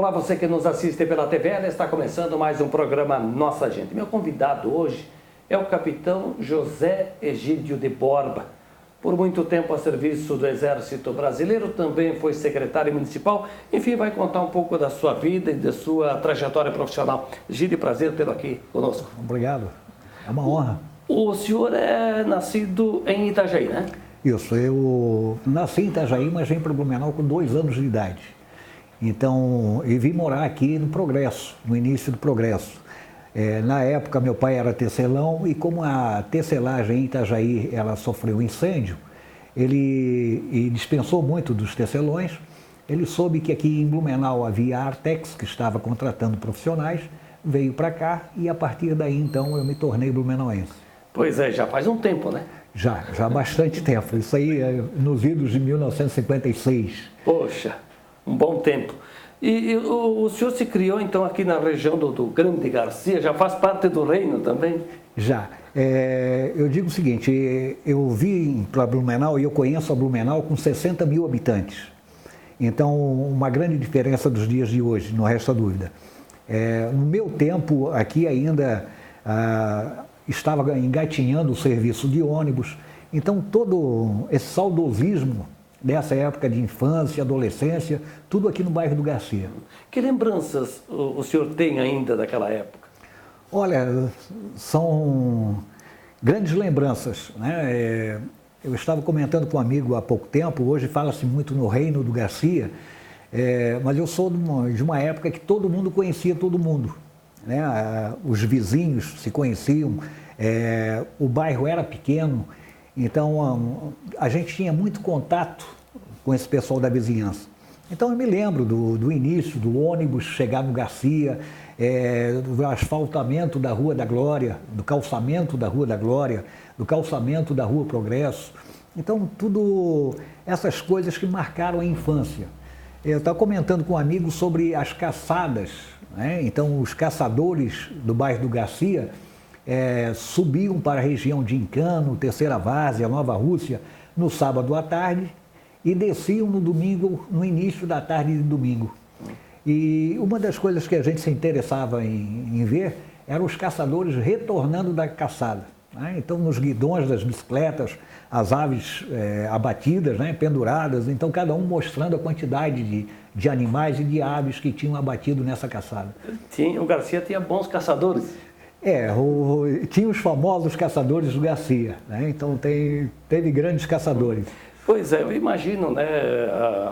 Olá, você que nos assiste pela TVL, está começando mais um programa Nossa Gente. Meu convidado hoje é o capitão José Egídio de Borba. Por muito tempo a serviço do Exército Brasileiro, também foi secretário municipal. Enfim, vai contar um pouco da sua vida e da sua trajetória profissional. Egídio, prazer tê-lo aqui conosco. Obrigado, é uma honra. O senhor é nascido em Itajaí, né? Isso, eu nasci em Itajaí, mas vim para Blumenau com 2 anos de idade. Então, eu vim morar aqui no Progresso, no início do Progresso. Na época, meu pai era tecelão e como a tecelagem em Itajaí ela sofreu incêndio, ele dispensou muito dos tecelões. Ele soube que aqui em Blumenau havia a Artex, que estava contratando profissionais, veio para cá e a partir daí, então, eu me tornei blumenauense. Pois é, já faz um tempo, né? Já há bastante tempo. Isso aí é nos idos de 1956. Poxa, um bom tempo. E o senhor se criou então aqui na região do Grande Garcia, já faz parte do reino também? Já. Eu digo o seguinte, eu vim para Blumenau e eu conheço a Blumenau com 60 mil habitantes. Então, uma grande diferença dos dias de hoje, não resta dúvida. No meu tempo, aqui ainda estava engatinhando o serviço de ônibus. Então, todo esse saudosismo dessa época de infância, adolescência, tudo aqui no bairro do Garcia. Que lembranças o senhor tem ainda daquela época? Olha, são grandes lembranças, né? Eu estava comentando com um amigo há pouco tempo, hoje fala-se muito no reino do Garcia, mas eu sou de uma época que todo mundo conhecia todo mundo, né? Os vizinhos se conheciam, o bairro era pequeno, então a gente tinha muito contato com esse pessoal da vizinhança. Então eu me lembro do início, do ônibus chegar no Garcia, do asfaltamento da Rua da Glória, do calçamento da Rua da Glória, do calçamento da Rua Progresso. Então tudo essas coisas que marcaram a infância. Eu estava comentando com um amigo sobre as caçadas, né? Então os caçadores do bairro do Garcia subiam para a região de Encano, Terceira Várzea, Nova Rússia, no sábado à tarde e desciam no domingo, no início da tarde de domingo. E uma das coisas que a gente se interessava em ver eram os caçadores retornando da caçada, né? Então, nos guidões das bicicletas, as aves abatidas, né, penduradas, então cada um mostrando a quantidade de animais e de aves que tinham abatido nessa caçada. O Garcia tinha bons caçadores. Tinha os famosos caçadores do Garcia, né? Então teve grandes caçadores. Pois é, eu imagino, né?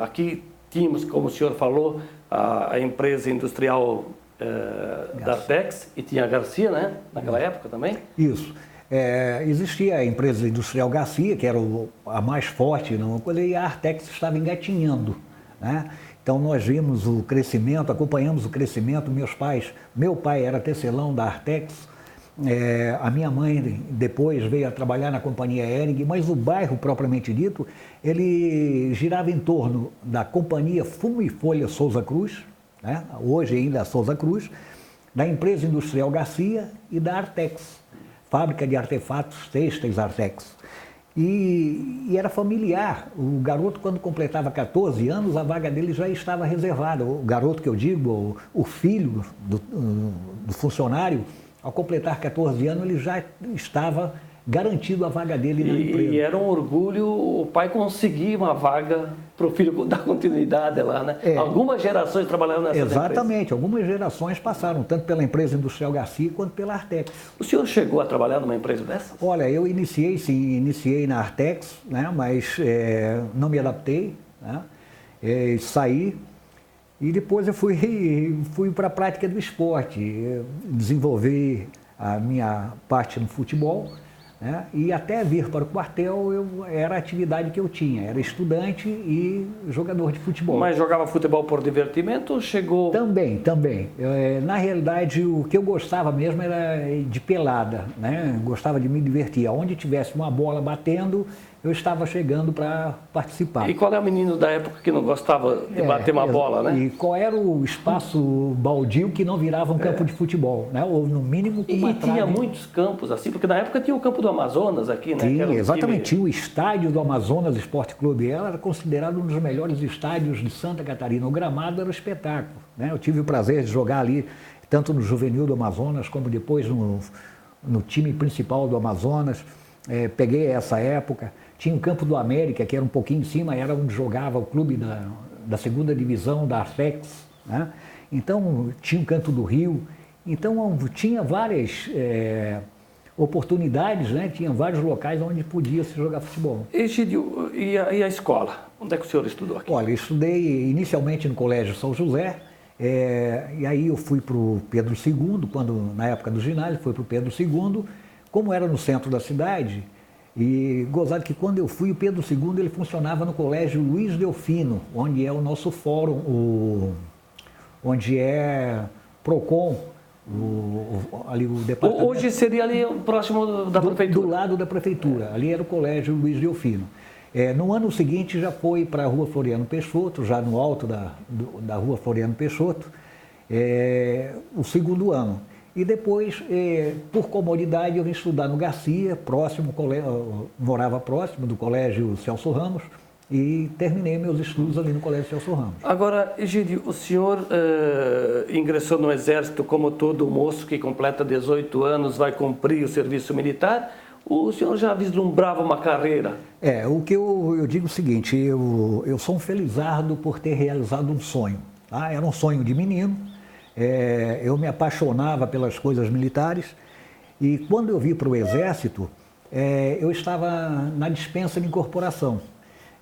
Aqui tínhamos, como o senhor falou, a empresa industrial da Artex e tinha a Garcia, né? Naquela época também? Isso. Existia a empresa industrial Garcia, que era a mais forte, e a Artex estava engatinhando, né? Então nós vimos o crescimento, acompanhamos o crescimento, meu pai era tecelão da Artex, a minha mãe depois veio a trabalhar na companhia Hering, mas o bairro propriamente dito, ele girava em torno da companhia Fumo e Folha Souza Cruz, né? Hoje ainda a Souza Cruz, da empresa industrial Garcia e da Artex, fábrica de artefatos têxteis Artex. E era familiar. O garoto, quando completava 14 anos, a vaga dele já estava reservada. O garoto que eu digo, o filho do funcionário, ao completar 14 anos, ele já estava garantido a vaga dele na empresa. E era um orgulho o pai conseguir uma vaga para o filho dar continuidade lá, né? Algumas gerações trabalharam nessa empresa. Exatamente, algumas gerações passaram, tanto pela empresa industrial Garcia quanto pela Artex. O senhor chegou a trabalhar numa empresa dessa? Olha, eu iniciei na Artex, né? Mas não me adaptei, né? Saí e depois eu fui para a prática do esporte, desenvolvi a minha parte no futebol, né? E até vir para o quartel era a atividade que eu tinha, era estudante e jogador de futebol. Mas jogava futebol por divertimento ou chegou... Também. Na realidade, o que eu gostava mesmo era de pelada, né? Gostava de me divertir. Onde tivesse uma bola batendo, eu estava chegando para participar. E qual é o menino da época que não gostava de bater uma bola, né? E qual era o espaço baldio que não virava um campo de futebol, né? Ou no mínimo com uma E tinha muitos campos assim, porque na época tinha o campo do Amazonas aqui, né? Tinha, exatamente, tinha o estádio do Amazonas Esporte Clube. Ela era considerado um dos melhores estádios de Santa Catarina. O gramado era um espetáculo, né? Eu tive o prazer de jogar ali, tanto no juvenil do Amazonas, como depois no time principal do Amazonas. Peguei essa época. Tinha o campo do América, que era um pouquinho em cima, era onde jogava o clube da segunda divisão, da Artex, né? Então, tinha o canto do Rio. Então, tinha várias oportunidades, né? Tinha vários locais onde podia se jogar futebol. Egídio, e a escola? Onde é que o senhor estudou aqui? Olha, eu estudei inicialmente no Colégio São José, e aí eu fui para o Pedro II, na época do ginásio, fui para o Pedro II, como era no centro da cidade. E gozado que quando eu fui, o Pedro II ele funcionava no Colégio Luiz Delfino, onde é o nosso fórum, onde é PROCON, ali o departamento. Hoje seria ali próximo da prefeitura? Do lado da prefeitura, ali era o Colégio Luiz Delfino. No ano seguinte já foi para a Rua Floriano Peixoto, já no alto da Rua Floriano Peixoto, o segundo ano. E depois, por comodidade, eu vim estudar no Garcia, morava próximo do Colégio Celso Ramos, e terminei meus estudos ali no Colégio Celso Ramos. Agora, Egídio, o senhor ingressou no Exército como todo moço que completa 18 anos, vai cumprir o serviço militar, ou o senhor já vislumbrava uma carreira? O que eu digo é o seguinte, eu sou um felizardo por ter realizado um sonho. Tá? Era um sonho de menino. Eu me apaixonava pelas coisas militares e quando eu vim para o Exército, eu estava na dispensa de incorporação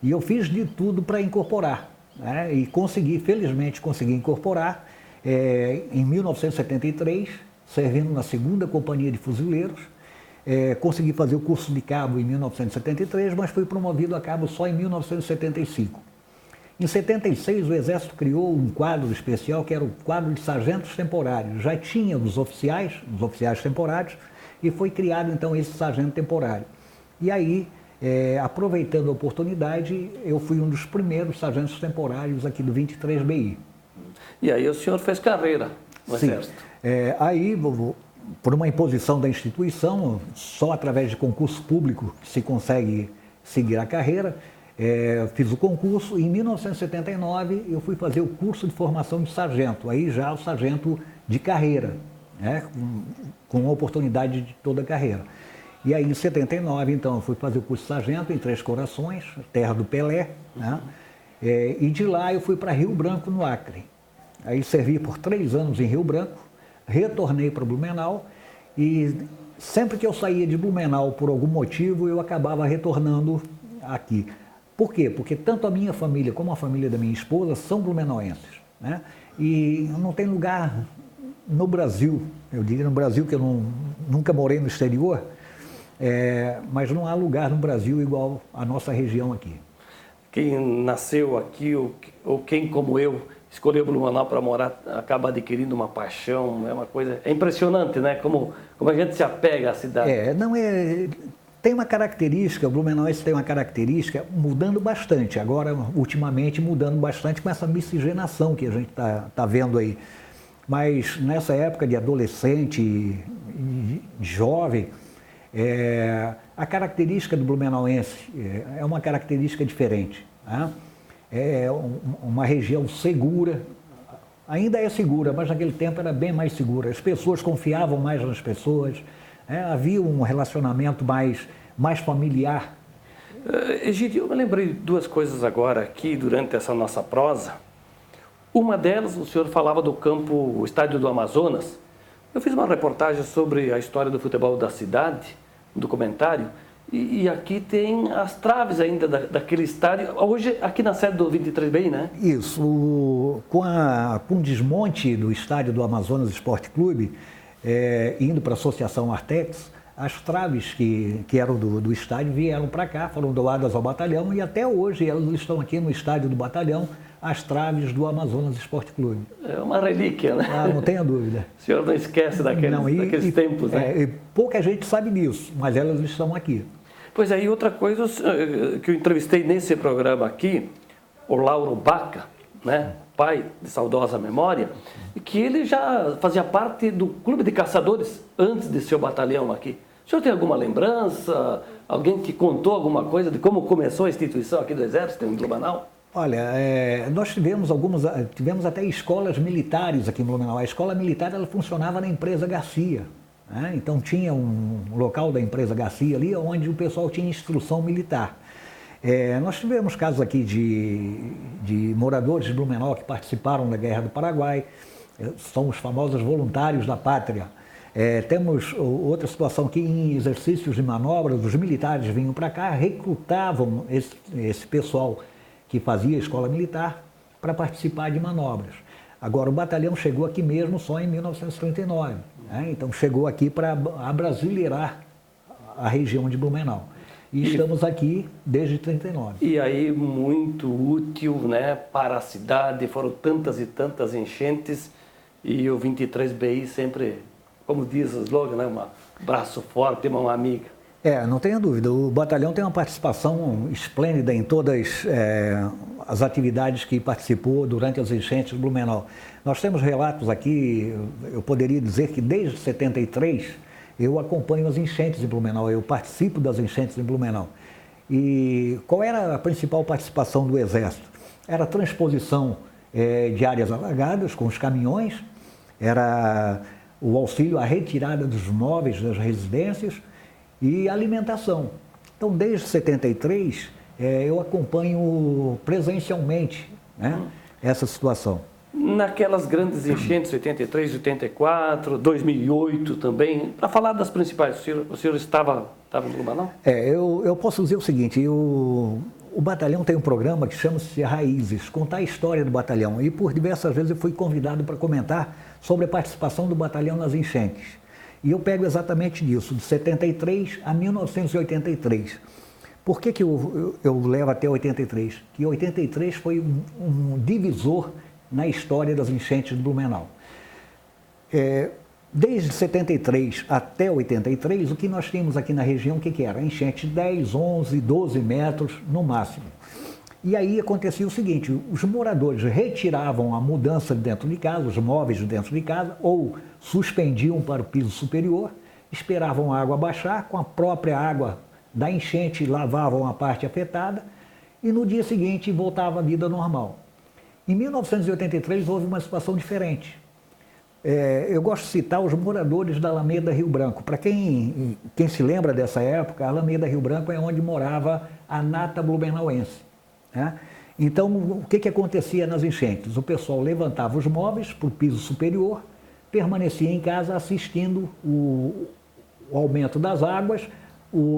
e eu fiz de tudo para incorporar, né? E felizmente consegui incorporar em 1973, servindo na 2ª Companhia de Fuzileiros. Consegui fazer o curso de cabo em 1973, mas fui promovido a cabo só em 1975. Em 76, o Exército criou um quadro especial, que era o quadro de sargentos temporários. Já tinha os oficiais temporários, e foi criado, então, esse sargento temporário. E aí, aproveitando a oportunidade, eu fui um dos primeiros sargentos temporários aqui do 23BI. E aí o senhor fez carreira no Exército? Aí, por uma imposição da instituição, só através de concurso público que se consegue seguir a carreira. Fiz o concurso e em 1979 eu fui fazer o curso de formação de sargento, aí já o sargento de carreira, né, com oportunidade de toda a carreira. E aí em 79 então eu fui fazer o curso de sargento em Três Corações, terra do Pelé, né, e de lá eu fui para Rio Branco, no Acre. Aí servi por 3 anos em Rio Branco, retornei para Blumenau e sempre que eu saía de Blumenau por algum motivo eu acabava retornando aqui. Por quê? Porque tanto a minha família como a família da minha esposa são blumenauenses, né? E não tem lugar no Brasil, eu diria no Brasil, que eu nunca morei no exterior, mas não há lugar no Brasil igual a nossa região aqui. Quem nasceu aqui, ou quem como eu, escolheu Blumenau para morar, acaba adquirindo uma paixão, é uma coisa... É impressionante, né? Como a gente se apega à cidade. Tem uma característica, o Blumenauense tem uma característica mudando bastante, agora ultimamente mudando bastante com essa miscigenação que a gente tá vendo aí. Mas nessa época de adolescente e jovem, a característica do Blumenauense é uma característica diferente, né? É uma região segura, ainda é segura, mas naquele tempo era bem mais segura. As pessoas confiavam mais nas pessoas. Havia um relacionamento mais familiar. Egídio, eu me lembrei de 2 coisas agora aqui durante essa nossa prosa. Uma delas, o senhor falava do campo, o estádio do Amazonas. Eu fiz uma reportagem sobre a história do futebol da cidade, um documentário, e aqui tem as traves ainda daquele estádio, hoje aqui na sede do 23BI, né? Isso, com o desmonte do estádio do Amazonas Esporte Clube, indo para a Associação Artex, as traves que eram do estádio vieram para cá, foram doadas ao batalhão e até hoje elas estão aqui no estádio do batalhão, as traves do Amazonas Esporte Clube. É uma relíquia, né? Não tenha dúvida. O senhor não esquece daqueles tempos, né? Pouca gente sabe disso, mas elas estão aqui. Pois aí, outra coisa que eu entrevistei nesse programa aqui, o Lauro Baca, né, pai de saudosa memória, e que ele já fazia parte do clube de caçadores antes de ser o batalhão aqui. O senhor tem alguma lembrança? Alguém que contou alguma coisa de como começou a instituição aqui do Exército em Blumenau? Olha, nós tivemos até escolas militares aqui em Blumenau. A escola militar ela funcionava na empresa Garcia, né? Então tinha um local da empresa Garcia ali onde o pessoal tinha instrução militar. Nós tivemos casos aqui de moradores de Blumenau que participaram da Guerra do Paraguai, são os famosos voluntários da pátria. Temos outra situação que em exercícios de manobras, os militares vinham para cá, recrutavam esse pessoal que fazia escola militar para participar de manobras. Agora, o batalhão chegou aqui mesmo só em 1939, né? Então chegou aqui para abrasileirar a região de Blumenau. E estamos aqui desde 1939. E aí, muito útil, né, para a cidade, foram tantas e tantas enchentes, e o 23BI sempre, como diz o slogan, né, um braço forte, mão amiga. Não tenha dúvida, o batalhão tem uma participação esplêndida em todas as atividades que participou durante as enchentes de Blumenau. Nós temos relatos aqui, eu poderia dizer que desde 73 eu acompanho as enchentes em Blumenau, eu participo das enchentes em Blumenau. E qual era a principal participação do Exército? Era a transposição de áreas alagadas com os caminhões, era o auxílio à retirada dos móveis das residências, e alimentação. Então, desde 73, eu acompanho presencialmente, né, essa situação. Naquelas grandes enchentes, 83, 84, 2008 também, para falar das principais, o senhor estava em Blumenau? Eu posso dizer o seguinte, o batalhão tem um programa que chama-se Raízes, contar a história do batalhão, e por diversas vezes eu fui convidado para comentar sobre a participação do batalhão nas enchentes. E eu pego exatamente disso, de 73 a 1983. Por que eu levo até 83? Que 83 foi um divisor na história das enchentes de Blumenau. Desde 73 até 83, o que nós tínhamos aqui na região, o que era? Enchente de 10, 11, 12 metros no máximo. E aí acontecia o seguinte, os moradores retiravam a mudança de dentro de casa, os móveis de dentro de casa, ou suspendiam para o piso superior, esperavam a água baixar, com a própria água da enchente lavavam a parte afetada e no dia seguinte voltava a vida normal. Em 1983 houve uma situação diferente. Eu gosto de citar os moradores da Alameda Rio Branco. Para quem se lembra dessa época, a Alameda Rio Branco é onde morava a nata blumenauense, né? Então, o que acontecia nas enchentes? O pessoal levantava os móveis para o piso superior, permanecia em casa assistindo o aumento das águas,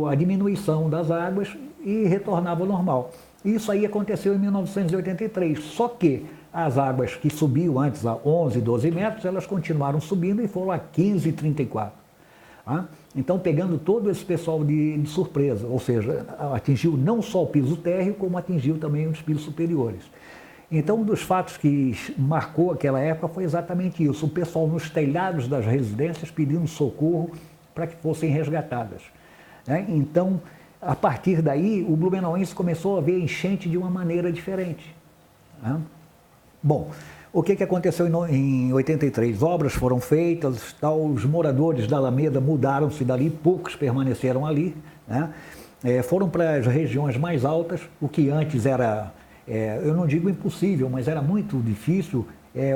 a diminuição das águas e retornava ao normal. Isso aí aconteceu em 1983, só que as águas que subiam antes a 11, 12 metros, elas continuaram subindo e foram a 15, 34. Então, pegando todo esse pessoal de surpresa, ou seja, atingiu não só o piso térreo, como atingiu também os pisos superiores. Então, um dos fatos que marcou aquela época foi exatamente isso, o pessoal nos telhados das residências pedindo socorro para que fossem resgatadas, né? Então, a partir daí, o blumenauense começou a ver enchente de uma maneira diferente, né? Bom, o que aconteceu em 83? Obras foram feitas, os moradores da Alameda mudaram-se dali, poucos permaneceram ali, né? Foram para as regiões mais altas, o que antes era, eu não digo impossível, mas era muito difícil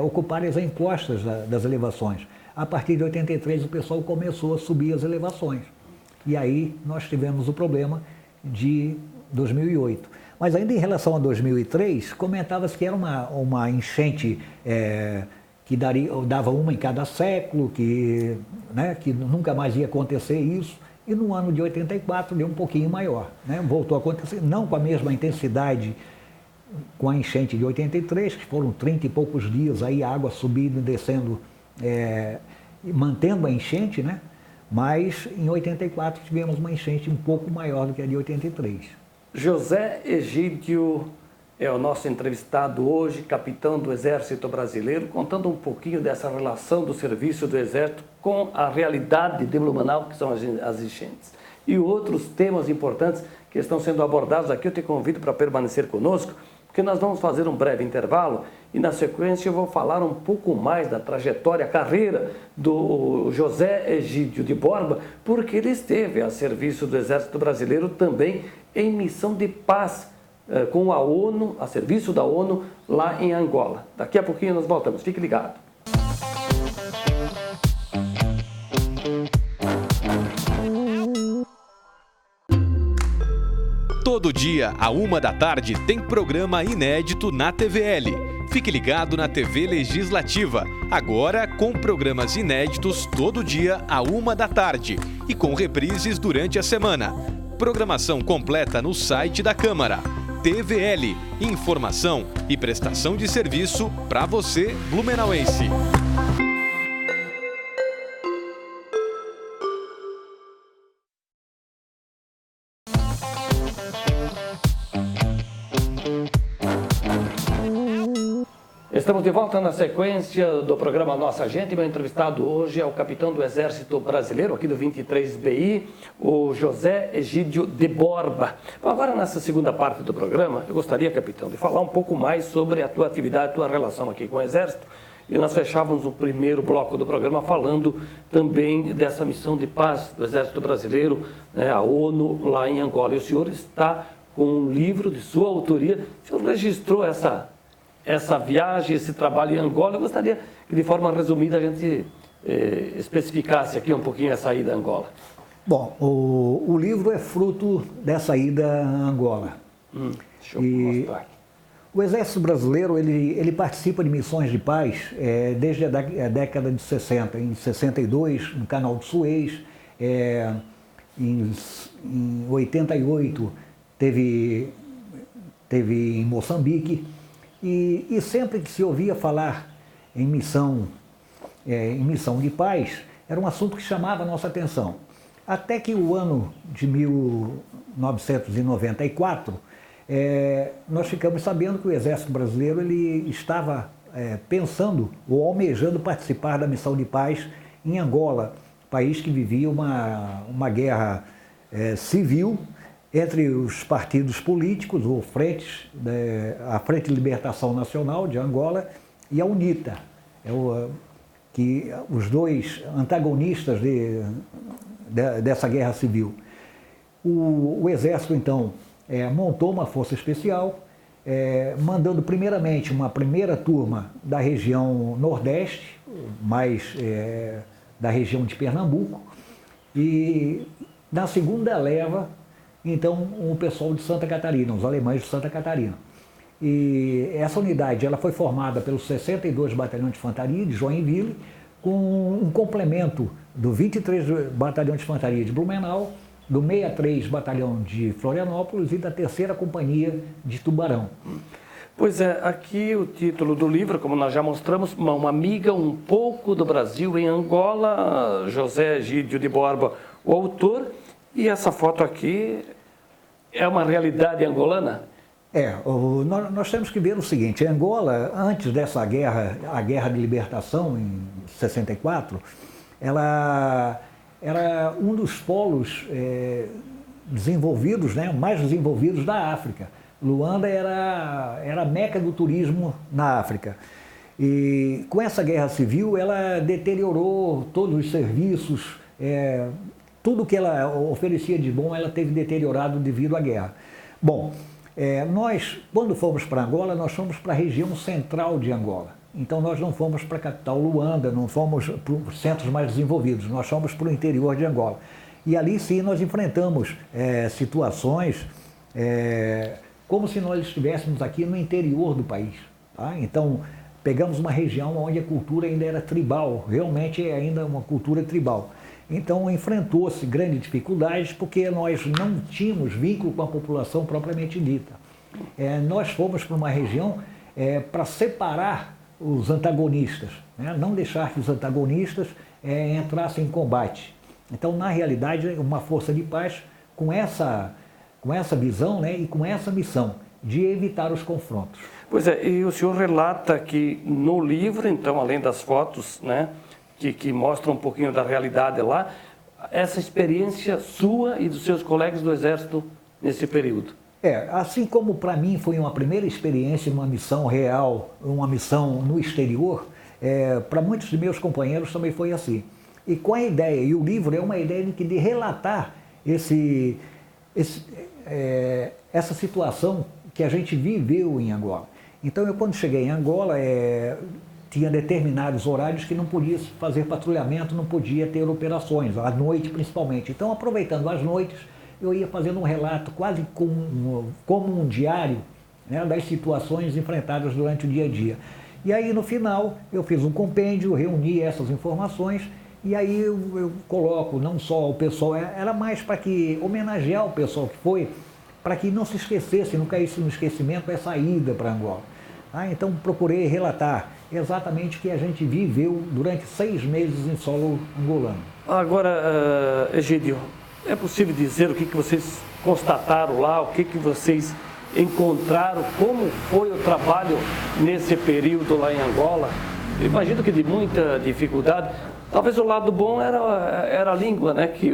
ocupar as encostas das elevações. A partir de 83 o pessoal começou a subir as elevações. E aí nós tivemos o problema de 2008. Mas ainda em relação a 2003, comentava-se que era uma enchente que dava uma em cada século, que nunca mais ia acontecer isso. E no ano de 84 deu um pouquinho maior, né? Voltou a acontecer, não com a mesma intensidade com a enchente de 83, que foram 30 e poucos dias, aí a água subindo e descendo, mantendo a enchente, né? Mas em 84 tivemos uma enchente um pouco maior do que a de 83. José Egídio é o nosso entrevistado hoje, capitão do Exército Brasileiro, contando um pouquinho dessa relação do serviço do Exército com a realidade de Blumenau, que são as enchentes. e outros temas importantes que estão sendo abordados aqui. Eu te convido para permanecer conosco, porque nós vamos fazer um breve intervalo e, na sequência, eu vou falar um pouco mais da trajetória, carreira do José Egídio de Borba, porque ele esteve a serviço do Exército Brasileiro também em missão de paz com a ONU, a serviço da ONU, lá em Angola. Daqui a pouquinho nós voltamos. Fique ligado. Todo dia, à 13h, tem programa inédito na TVL. Fique ligado na TV Legislativa, agora com programas inéditos todo dia à 13h e com reprises durante a semana. Programação completa no site da Câmara. TVL, informação e prestação de serviço para você, blumenauense. Estamos de volta na sequência do programa Nossa Gente. Meu entrevistado hoje é o capitão do Exército Brasileiro, aqui do 23BI, o José Egídio de Borba. Bom, agora, nessa segunda parte do programa, eu gostaria, capitão, de falar um pouco mais sobre a tua atividade, a tua relação aqui com o Exército. E nós fechávamos o primeiro bloco do programa falando também dessa missão de paz do Exército Brasileiro, né, a ONU, lá em Angola. E o senhor está com um livro de sua autoria. O senhor registrou essa viagem, esse trabalho em Angola. Eu gostaria que, de forma resumida, a gente especificasse aqui um pouquinho essa ida a Angola. Bom, o livro é fruto dessa ida a Angola. Deixa eu mostrar aqui. O Exército Brasileiro, ele participa de missões de paz desde a década de 60. Em 62, no Canal de Suez, em 88, teve em Moçambique. E sempre que se ouvia falar em missão de paz, era um assunto que chamava a nossa atenção. Até que o ano de 1994, nós ficamos sabendo que o Exército Brasileiro ele estava pensando ou almejando participar da missão de paz em Angola, país que vivia uma guerra civil entre os partidos políticos, ou frentes, a Frente de Libertação Nacional de Angola e a UNITA, que os dois antagonistas dessa guerra civil. O Exército, então, montou uma força especial, mandando primeiramente uma primeira turma da região Nordeste, mais da região de Pernambuco, e na segunda leva, então, o pessoal de Santa Catarina, os alemães de Santa Catarina. E essa unidade ela foi formada pelo 62 Batalhão de Infantaria de Joinville, com um complemento do 23 Batalhão de Infantaria de Blumenau, do 63 Batalhão de Florianópolis e da 3ª Companhia de Tubarão. Pois é, aqui o título do livro, como nós já mostramos, Uma Amiga, um pouco do Brasil em Angola, José Egídio de Borba, o autor. E essa foto aqui é uma realidade angolana? Nós temos que ver o seguinte: Angola, antes dessa guerra, a Guerra de Libertação, em 64, ela era um dos polos desenvolvidos, mais desenvolvidos da África. Luanda era a meca do turismo na África. E com essa guerra civil, ela deteriorou todos os serviços, tudo que ela oferecia de bom, ela teve deteriorado devido à guerra. Bom, nós, quando fomos para Angola, nós fomos para a região central de Angola. Então, nós não fomos para a capital Luanda, não fomos para os centros mais desenvolvidos, nós fomos para o interior de Angola. E ali, sim, nós enfrentamos situações como se nós estivéssemos aqui no interior do país. Tá? Então, pegamos uma região onde a cultura ainda era tribal, realmente é ainda uma cultura tribal. Então, enfrentou-se grandes dificuldades porque nós não tínhamos vínculo com a população propriamente dita. Nós fomos para uma região para separar os antagonistas, não deixar que os antagonistas entrassem em combate. Então, na realidade, uma força de paz com essa visão e com essa missão de evitar os confrontos. Pois é, e o senhor relata que no livro, então, além das fotos, que mostram um pouquinho da realidade lá, essa experiência sua e dos seus colegas do Exército nesse período? Assim como para mim foi uma primeira experiência, uma missão real, uma missão no exterior, para muitos de meus companheiros também foi assim. E com a ideia, e o livro é uma ideia de relatar essa situação que a gente viveu em Angola. Então, eu quando cheguei em Angola, tinha determinados horários que não podia fazer patrulhamento, não podia ter operações, à noite principalmente. Então, aproveitando as noites, eu ia fazendo um relato quase como um diário, né, das situações enfrentadas durante o dia a dia. E aí, no final, eu fiz um compêndio, reuni essas informações, e aí eu coloco não só o pessoal, era mais para que homenagear o pessoal que foi, para que não se esquecesse, não caísse no esquecimento essa ida para Angola. Então procurei relatar exatamente o que a gente viveu durante 6 meses em solo angolano. Agora, Egídio, é possível dizer o que vocês constataram lá, o que vocês encontraram, como foi o trabalho nesse período lá em Angola? Eu imagino que de muita dificuldade. Talvez o lado bom era a língua, né? Que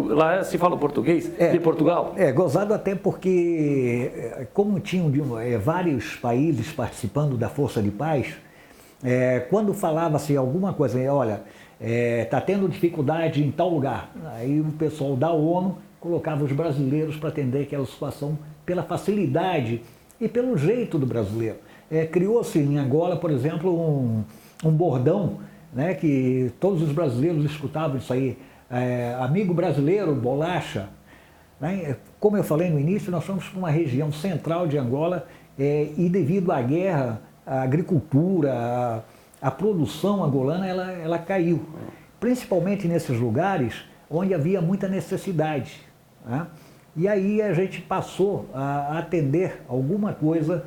lá se fala português, de Portugal. Gozado até porque, como tinham vários países participando da Força de Paz, quando falava-se alguma coisa, olha, está tendo dificuldade em tal lugar, aí o pessoal da ONU colocava os brasileiros para atender aquela situação pela facilidade e pelo jeito do brasileiro. Criou-se em Angola, por exemplo, um bordão, né, que todos os brasileiros escutavam isso aí, amigo brasileiro, bolacha. Né? Como eu falei no início, nós somos uma região central de Angola e devido à guerra, a agricultura, a produção angolana, ela caiu. Principalmente nesses lugares onde havia muita necessidade. Né? E aí a gente passou a atender alguma coisa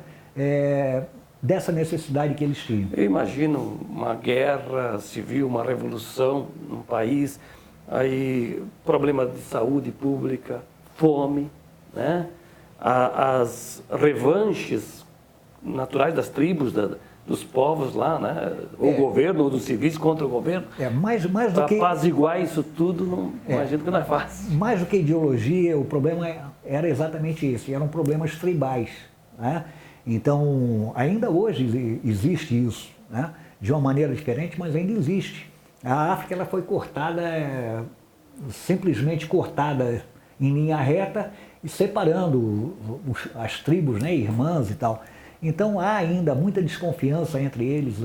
dessa necessidade que eles tinham. Eu imagino uma guerra civil, uma revolução no país, aí problema de saúde pública, fome, né? As revanches naturais das tribos, dos povos lá, né? O governo, ou dos civis contra o governo. Mais do que apaziguar isso tudo, imagino que não é fácil. Mais do que ideologia, o problema era exatamente esse, eram problemas tribais, né? Então, ainda hoje existe isso, né? De uma maneira diferente, mas ainda existe. A África ela foi cortada, simplesmente cortada em linha reta e separando as tribos, né, irmãs e tal. Então, há ainda muita desconfiança entre eles.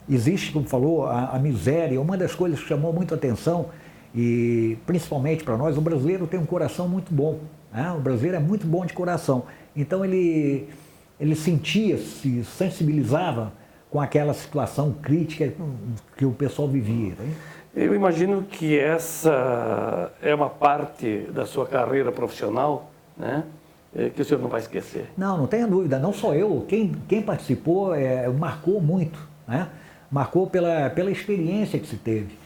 Existe, como falou, a miséria. Uma das coisas que chamou muito a atenção, e principalmente para nós, o brasileiro tem um coração muito bom, né? O brasileiro é muito bom de coração. Então, ele sentia, se sensibilizava com aquela situação crítica que o pessoal vivia. Né? Eu imagino que essa é uma parte da sua carreira profissional, né? Que o senhor não vai esquecer. Não tenha dúvida, não só eu, quem participou marcou muito, né? Marcou pela experiência que se teve.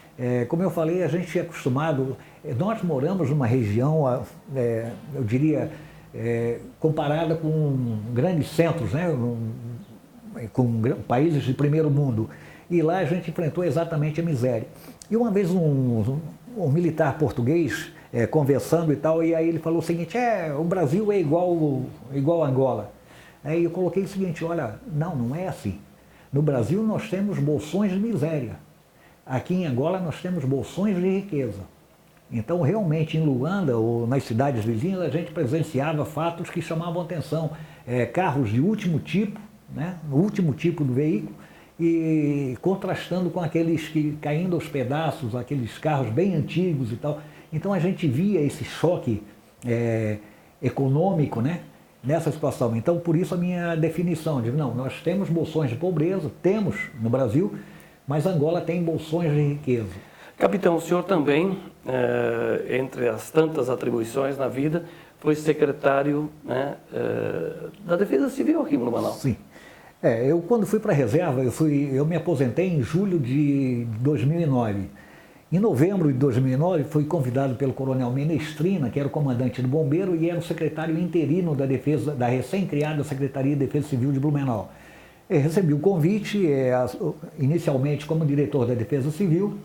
Como eu falei, a gente é acostumado, nós moramos numa região, eu diria, comparada com grandes centros, né? Com países de primeiro mundo. E lá a gente enfrentou exatamente a miséria. E uma vez um militar português conversando e tal, e aí ele falou o seguinte, o Brasil é igual a Angola. Aí eu coloquei o seguinte, olha, não é assim. No Brasil nós temos bolsões de miséria. Aqui em Angola nós temos bolsões de riqueza. Então, realmente, em Luanda ou nas cidades vizinhas, a gente presenciava fatos que chamavam atenção. Carros de último tipo, né, no último tipo do veículo, e contrastando com aqueles que caindo aos pedaços, aqueles carros bem antigos e tal. Então, a gente via esse choque econômico, né, nessa situação. Então, por isso a minha definição de, não, nós temos bolsões de pobreza, temos no Brasil, mas Angola tem bolsões de riqueza. Capitão, o senhor também, entre as tantas atribuições na vida, foi secretário, né, da Defesa Civil aqui no Manaus. Sim. Eu quando fui para a reserva, eu me aposentei em julho de 2009. Em novembro de 2009, fui convidado pelo coronel Menestrina, que era o comandante do Bombeiro e era o secretário interino da recém-criada Secretaria de Defesa Civil de Blumenau. Recebi o convite, inicialmente como diretor da Defesa Civil,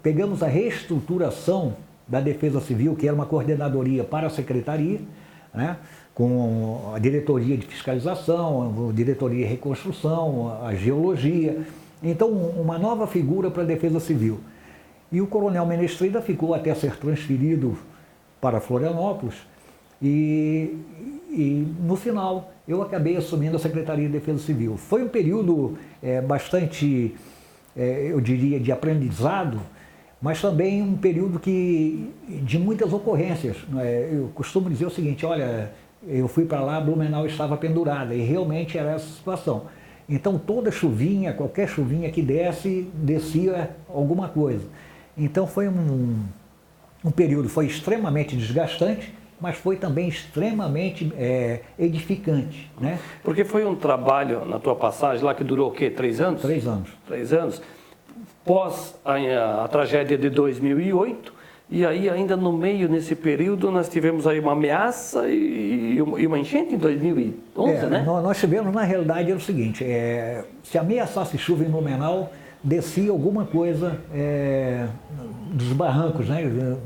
pegamos a reestruturação da Defesa Civil, que era uma coordenadoria para a Secretaria, né, com a diretoria de fiscalização, a diretoria de reconstrução, a geologia. Então, uma nova figura para a Defesa Civil. E o coronel Menestrida ficou até ser transferido para Florianópolis e no final eu acabei assumindo a Secretaria de Defesa Civil. Foi um período bastante, eu diria, de aprendizado, mas também um período de muitas ocorrências. Eu costumo dizer o seguinte, olha, eu fui para lá, Blumenau estava pendurada, e realmente era essa situação. Então toda chuvinha, qualquer chuvinha que descia alguma coisa. Então foi um período, foi extremamente desgastante, mas foi também extremamente edificante, né? Porque foi um trabalho na tua passagem lá que durou o quê? 3 anos? 3 anos. 3 anos. Pós a tragédia de 2008, e aí ainda no meio, nesse período, nós tivemos aí uma ameaça e uma enchente em 2011, né? Nós tivemos, na realidade, era o seguinte, se ameaçasse chuva em Blumenau, descia alguma coisa dos barrancos, né?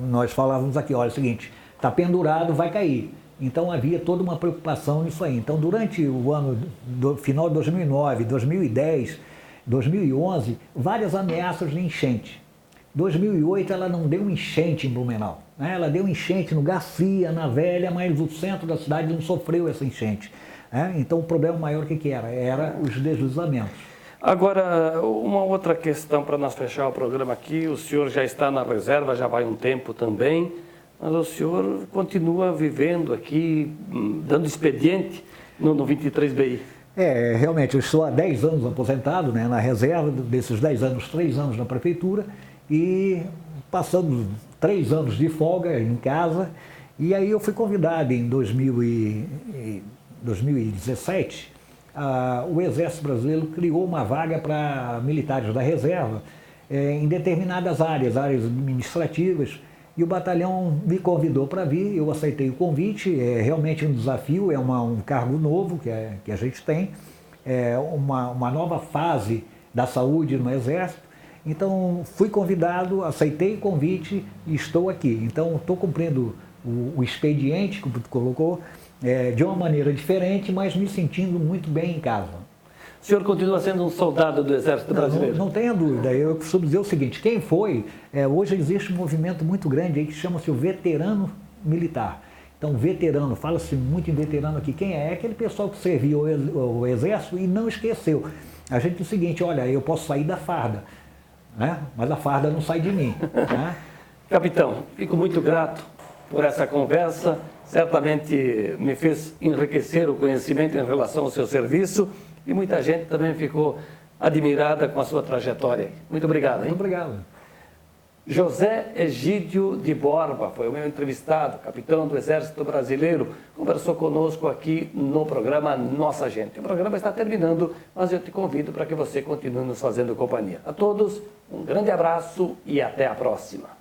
Nós falávamos aqui, olha, é o seguinte, está pendurado, vai cair. Então havia toda uma preocupação nisso aí. Então durante o ano, final de 2009, 2010, 2011, várias ameaças de enchente. 2008 ela não deu enchente em Blumenau, né? Ela deu enchente no Garcia, na Velha, mas o centro da cidade não sofreu essa enchente, né? Então o problema maior que era? Era os deslizamentos. Agora, uma outra questão para nós fechar o programa aqui, o senhor já está na reserva, já vai um tempo também, mas o senhor continua vivendo aqui, dando expediente no 23BI. Realmente, eu estou há 10 anos aposentado, né, na reserva, desses 10 anos, 3 anos na prefeitura, e passando 3 anos de folga em casa, e aí eu fui convidado em 2017, o Exército Brasileiro criou uma vaga para militares da reserva em determinadas áreas administrativas, e o batalhão me convidou para vir, eu aceitei o convite, é realmente um desafio, um cargo novo que a gente tem, uma nova fase da saúde no Exército. Então fui convidado, aceitei o convite e estou aqui. Então estou cumprindo o expediente que tu colocou de uma maneira diferente, mas me sentindo muito bem em casa. O senhor continua sendo um soldado do Exército Brasileiro? Não tenha dúvida. Eu costumo dizer o seguinte, quem foi, hoje existe um movimento muito grande aí que chama-se o veterano militar. Então, veterano, fala-se muito em veterano aqui. Quem é? É aquele pessoal que serviu o Exército e não esqueceu. A gente diz o seguinte, olha, eu posso sair da farda, né? Mas a farda não sai de mim. Né? Capitão, fico muito grato por essa conversa. Certamente me fez enriquecer o conhecimento em relação ao seu serviço. E muita gente também ficou admirada com a sua trajetória. Muito obrigado, hein? Muito obrigado. José Egídio de Borba foi o meu entrevistado, capitão do Exército Brasileiro, conversou conosco aqui no programa Nossa Gente. O programa está terminando, mas eu te convido para que você continue nos fazendo companhia. A todos, um grande abraço e até a próxima.